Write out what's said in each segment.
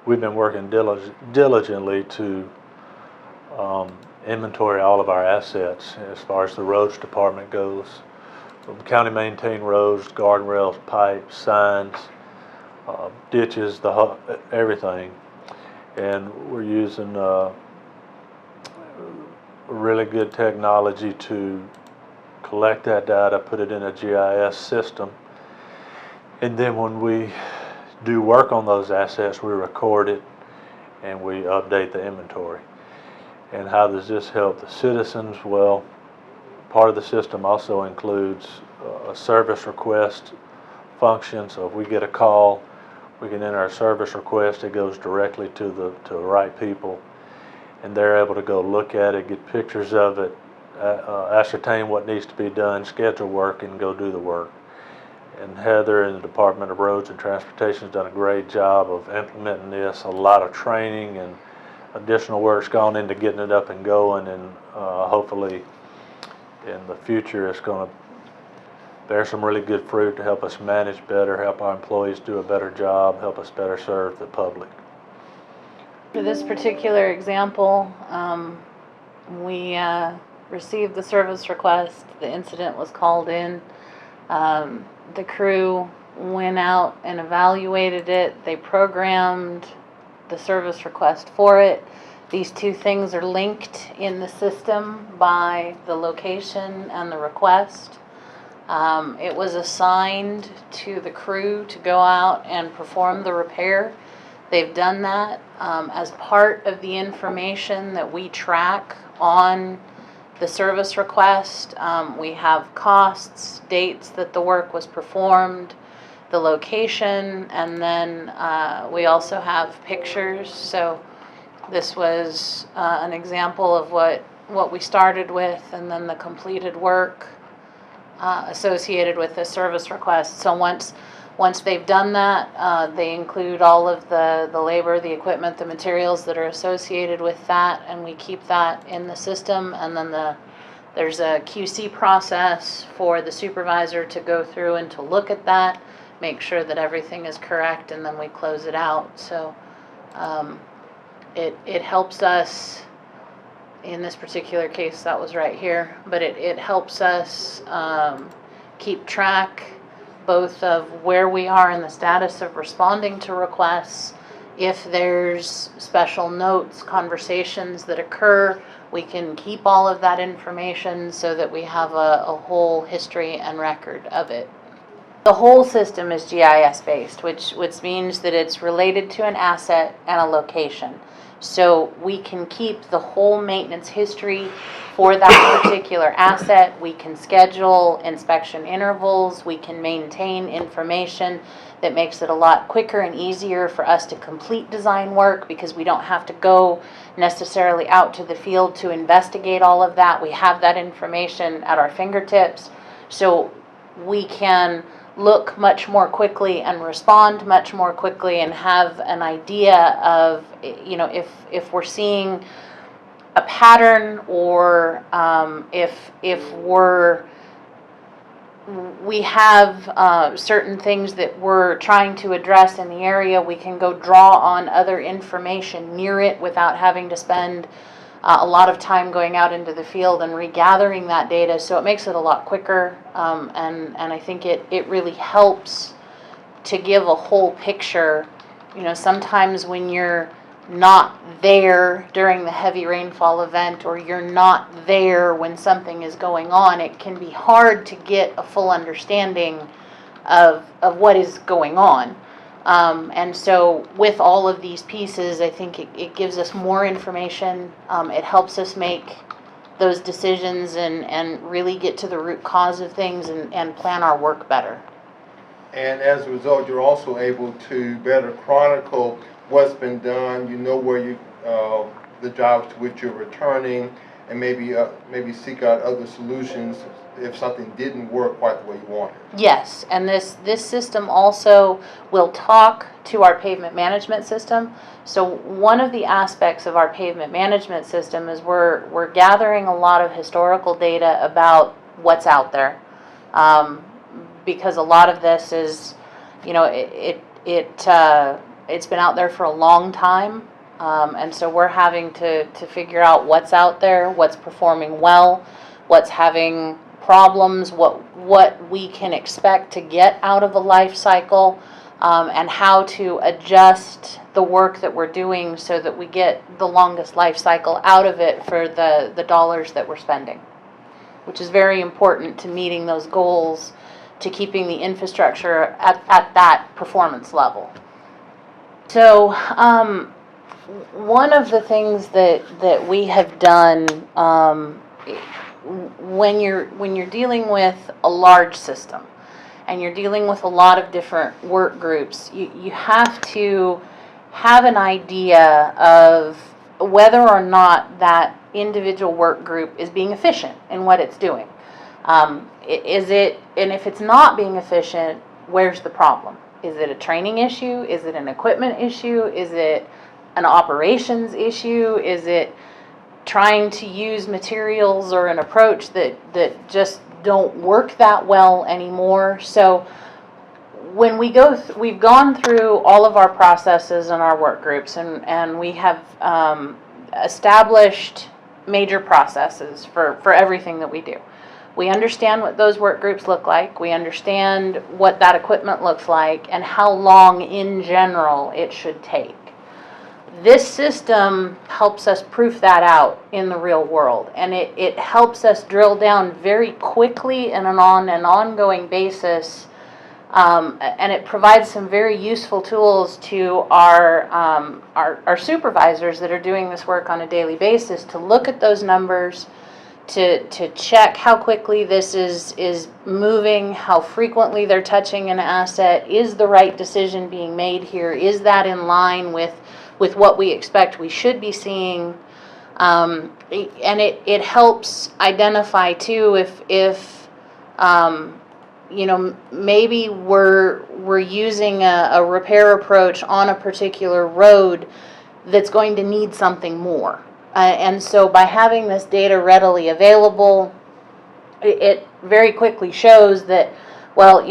we've been working diligently to inventory all of our assets as far as the roads department goes. From county maintained roads, guardrails, pipes, signs, ditches, everything. And we're using really good technology to collect that data, put it in a GIS system, and then when we do work on those assets, we record it and we update the inventory. And how does this help the citizens? Well, part of the system also includes a service request function. So if we get a call, we can enter a service request. It goes directly to the right people, and they're able to go look at it, get pictures of it, ascertain what needs to be done, schedule work, and go do the work. And Heather in the Department of Roads and Transportation has done a great job of implementing this. A lot of training and additional work's gone into getting it up and going, and hopefully in the future it's going to bear some really good fruit to help us manage better, help our employees do a better job, help us better serve the public. For this particular example, we received the service request. The incident was called in. The crew went out and evaluated it. They programmed the service request for it. These two things are linked in the system by the location and the request. It was assigned to the crew to go out and perform the repair. They've done that. As part of the information that we track on the service request, we have costs, dates that the work was performed, the location, and then we also have pictures. So this was an example of what we started with, and then the completed work associated with the service request. So once they've done that, they include all of the labor, the equipment, the materials that are associated with that, and we keep that in the system. And then there's a QC process for the supervisor to go through and to look at that, make sure that everything is correct, and then we close it out. So it helps us. In this particular case, that was right here, but it helps us keep track both of where we are in the status of responding to requests. If there's special notes, conversations that occur, we can keep all of that information so that we have a whole history and record of it. The whole system is GIS based, which means that it's related to an asset and a location. So we can keep the whole maintenance history for that particular asset. We can schedule inspection intervals. We can maintain information that makes it a lot quicker and easier for us to complete design work, because we don't have to go necessarily out to the field to investigate all of that. We have that information at our fingertips, so we can look much more quickly and respond much more quickly and have an idea of, if we're seeing a pattern, or if we have certain things that we're trying to address in the area, we can go draw on other information near it without having to spend a lot of time going out into the field and regathering that data. So it makes it a lot quicker, and I think it really helps to give a whole picture. Sometimes when you're not there during the heavy rainfall event, or you're not there when something is going on, it can be hard to get a full understanding of what is going on. And so with all of these pieces, I think it gives us more information. It helps us make those decisions and really get to the root cause of things and plan our work better. And as a result, you're also able to better chronicle what's been done. You know where the jobs to which you're returning, and maybe seek out other solutions if something didn't work quite the way you wanted. Yes, and this system also will talk to our pavement management system. So one of the aspects of our pavement management system is we're gathering a lot of historical data about what's out there, because a lot of this is, It's been out there for a long time, and so we're having to figure out what's out there, what's performing well, what's having problems, what we can expect to get out of a life cycle, and how to adjust the work that we're doing so that we get the longest life cycle out of it for the dollars that we're spending, which is very important to meeting those goals, to keeping the infrastructure at that performance level. So one of the things that we have done when you're dealing with a large system and you're dealing with a lot of different work groups, you have to have an idea of whether or not that individual work group is being efficient in what it's doing. And if it's not being efficient, where's the problem? Is it a training issue? Is it an equipment issue? Is it an operations issue? Is it trying to use materials or an approach that just don't work that well anymore? So when we we've gone through all of our processes and our work groups, and we have established major processes for everything that we do. We understand what those work groups look like. We understand what that equipment looks like and how long in general it should take. This system helps us proof that out in the real world, and it helps us drill down very quickly and on an ongoing basis, and it provides some very useful tools to our supervisors that are doing this work on a daily basis to look at those numbers, to check how quickly this is moving, how frequently they're touching an asset, is the right decision being made here, is that in line with what we expect we should be seeing, and it helps identify too if maybe we're using a repair approach on a particular road that's going to need something more. And so by having this data readily available, it very quickly shows that, well,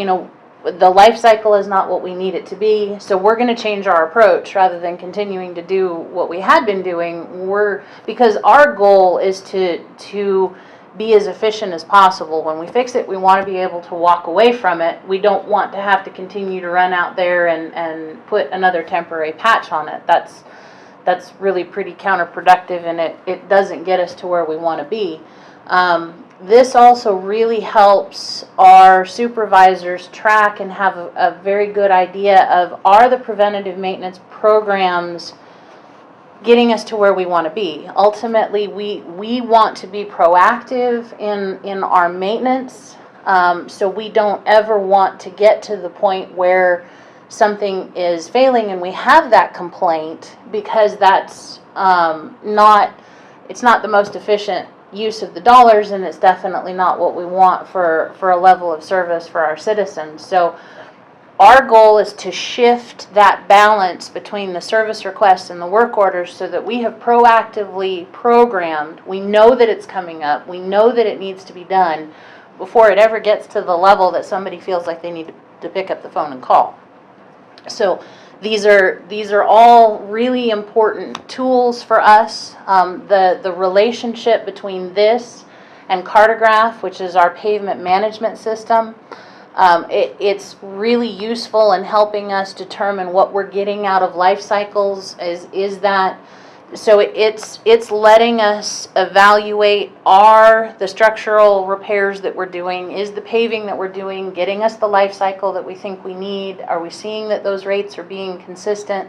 the life cycle is not what we need it to be, so we're going to change our approach rather than continuing to do what we had been doing. Because our goal is to be as efficient as possible. When we fix it, we want to be able to walk away from it. We don't want to have to continue to run out there and put another temporary patch on it. That's really pretty counterproductive, and it doesn't get us to where we want to be. This also really helps our supervisors track and have a very good idea of, are the preventative maintenance programs getting us to where we want to be? Ultimately, we want to be proactive in our maintenance, so we don't ever want to get to the point where something is failing and we have that complaint, because that's it's not the most efficient use of the dollars, and it's definitely not what we want for a level of service for our citizens. So our goal is to shift that balance between the service requests and the work orders so that we have proactively programmed. We know that it's coming up. We know that it needs to be done before it ever gets to the level that somebody feels like they need to pick up the phone and call. So these are all really important tools for us. The relationship between this and Cartograph, which is our pavement management system, it's really useful in helping us determine what we're getting out of life cycles. So it's letting us evaluate, are the structural repairs that we're doing, is the paving that we're doing getting us the life cycle that we think we need? Are we seeing that those rates are being consistent?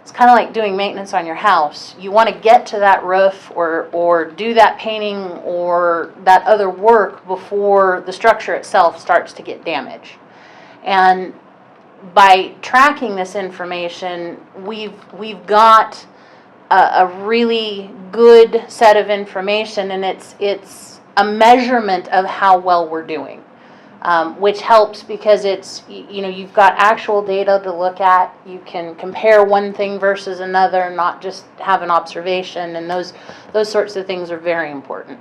It's kind of like doing maintenance on your house. You want to get to that roof or do that painting or that other work before the structure itself starts to get damaged. And by tracking this information, we've got a really good set of information, and it's a measurement of how well we're doing, which helps because it's, you've got actual data to look at. You can compare one thing versus another, not just have an observation, and those sorts of things are very important.